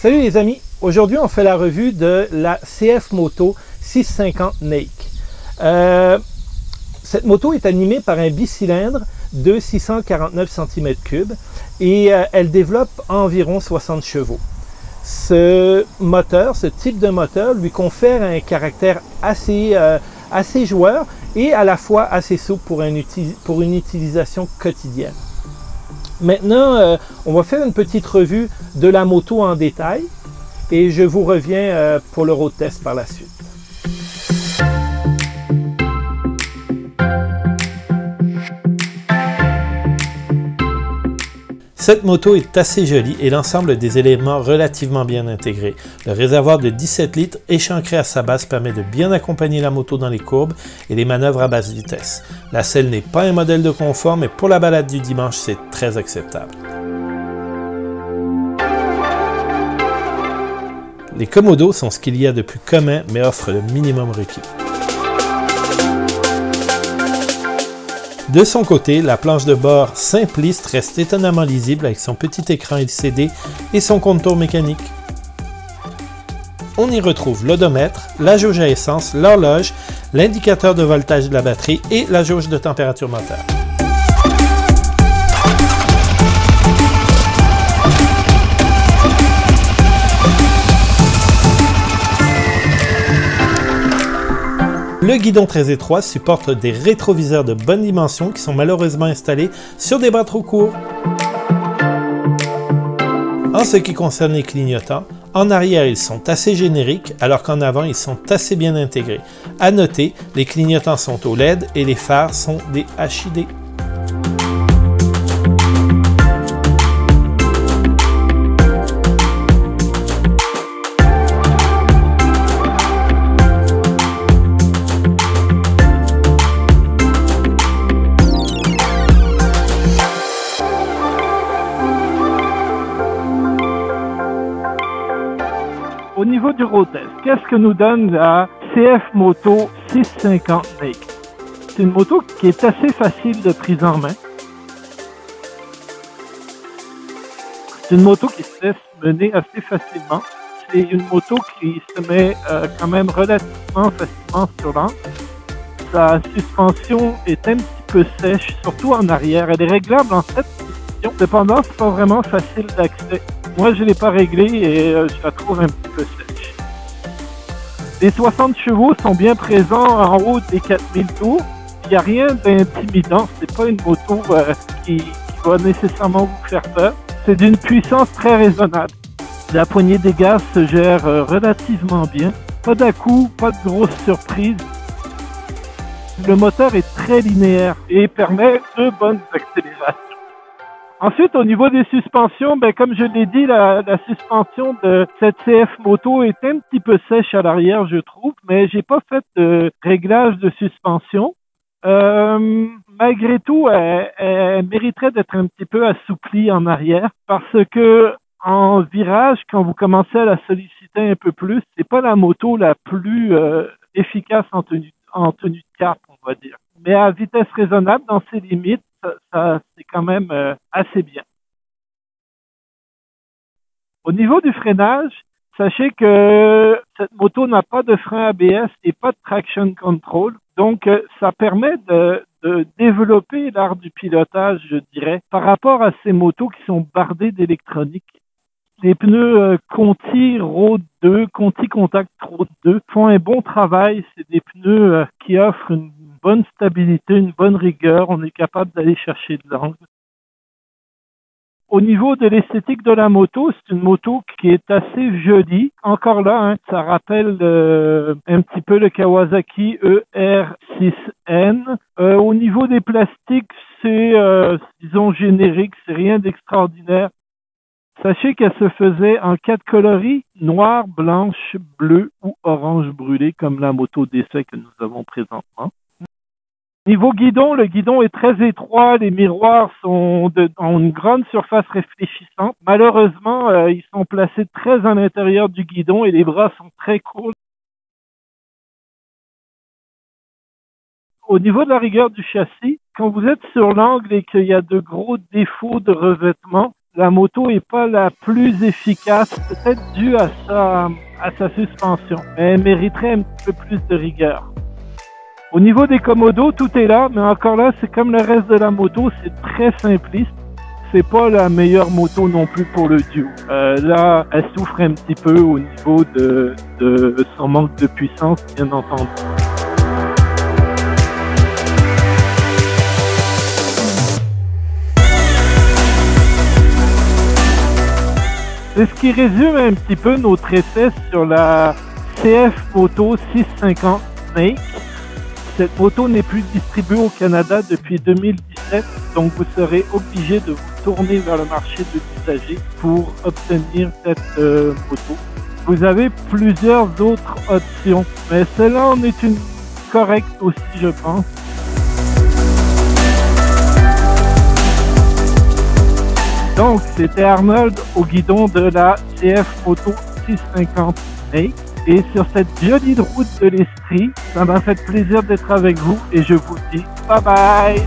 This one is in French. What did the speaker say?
Salut les amis, aujourd'hui on fait la revue de la CF Moto 650 Nake. Cette moto est animée par un bicylindre de 649 cm3 et elle développe environ 60 chevaux. Ce moteur, ce type de moteur lui confère un caractère assez joueur et à la fois assez souple pour une utilisation quotidienne. Maintenant, on va faire une petite revue de la moto en détail et je vous reviens pour le road test par la suite. Cette moto est assez jolie et l'ensemble des éléments relativement bien intégrés. Le réservoir de 17 litres échancré à sa base permet de bien accompagner la moto dans les courbes et les manœuvres à basse vitesse. La selle n'est pas un modèle de confort, mais pour la balade du dimanche, c'est très acceptable. Les commodos sont ce qu'il y a de plus commun, mais offrent le minimum requis. De son côté, la planche de bord simpliste reste étonnamment lisible avec son petit écran LCD et son contour mécanique. On y retrouve l'odomètre, la jauge à essence, l'horloge, l'indicateur de voltage de la batterie et la jauge de température moteur. Le guidon très étroit supporte des rétroviseurs de bonne dimension qui sont malheureusement installés sur des bras trop courts. En ce qui concerne les clignotants, en arrière ils sont assez génériques alors qu'en avant ils sont assez bien intégrés. À noter, les clignotants sont au LED et les phares sont des HID. Au niveau du road test, qu'est-ce que nous donne la CF Moto 650 Nake? C'est une moto qui est assez facile de prise en main. C'est une moto qui se laisse mener assez facilement. C'est une moto qui se met quand même relativement facilement sur l'angle. Sa suspension est un petit peu sèche, surtout en arrière. Elle est réglable en 7 positions. Cependant, c'est pas vraiment facile d'accès. Moi, je ne l'ai pas réglé et je la trouve un petit peu sèche. Les 60 chevaux sont bien présents en haut des 4000 tours. Il n'y a rien d'intimidant. C'est pas une moto qui va nécessairement vous faire peur. C'est d'une puissance très raisonnable. La poignée des gaz se gère relativement bien. Pas d'à-coups, pas de grosses surprises. Le moteur est très linéaire et permet de bonnes accélérations. Ensuite, au niveau des suspensions, comme je l'ai dit, la suspension de cette CF Moto est un petit peu sèche à l'arrière, je trouve, mais j'ai pas fait de réglage de suspension. Malgré tout, elle mériterait d'être un petit peu assouplie en arrière parce que en virage, quand vous commencez à la solliciter un peu plus, c'est pas la moto la plus efficace en tenue de cap, on va dire. Mais à vitesse raisonnable, dans ses limites, ça c'est quand même assez bien. Au niveau du freinage, sachez que cette moto n'a pas de frein ABS et pas de traction control. Donc, ça permet de développer l'art du pilotage, je dirais, par rapport à ces motos qui sont bardées d'électronique. Les pneus Conti Road 2, Conti Contact Road 2 font un bon travail. C'est des pneus qui offrent une bonne stabilité, une bonne rigueur. On est capable d'aller chercher de l'angle. Au niveau de l'esthétique de la moto, c'est une moto qui est assez jolie. Encore là, ça rappelle un petit peu le Kawasaki ER6N. Au niveau des plastiques, c'est, disons, générique. C'est rien d'extraordinaire. Sachez qu'elle se faisait en 4 coloris, noir, blanche, bleu ou orange brûlé, comme la moto d'essai que nous avons présentement. Niveau guidon, le guidon est très étroit, les miroirs ont une grande surface réfléchissante. Malheureusement, ils sont placés très à l'intérieur du guidon et les bras sont très courts. Au niveau de la rigueur du châssis, quand vous êtes sur l'angle et qu'il y a de gros défauts de revêtement, la moto est pas la plus efficace, peut-être due à sa suspension, mais elle mériterait un petit peu plus de rigueur. Au niveau des commodos, tout est là, mais encore là, c'est comme le reste de la moto, c'est très simpliste. C'est pas la meilleure moto non plus pour le duo. Là, elle souffre un petit peu au niveau de son manque de puissance, bien entendu. C'est ce qui résume un petit peu notre essai sur la CF Moto 650 Snake. Cette moto n'est plus distribuée au Canada depuis 2017, donc vous serez obligé de vous tourner vers le marché de l'usager pour obtenir cette moto. Vous avez plusieurs autres options, mais celle-là en est une correcte aussi, je pense. Donc, c'était Arnold au guidon de la CF Moto 650 Snake. Et sur cette jolie route de l'Estrie, ça m'a fait plaisir d'être avec vous et je vous dis bye bye!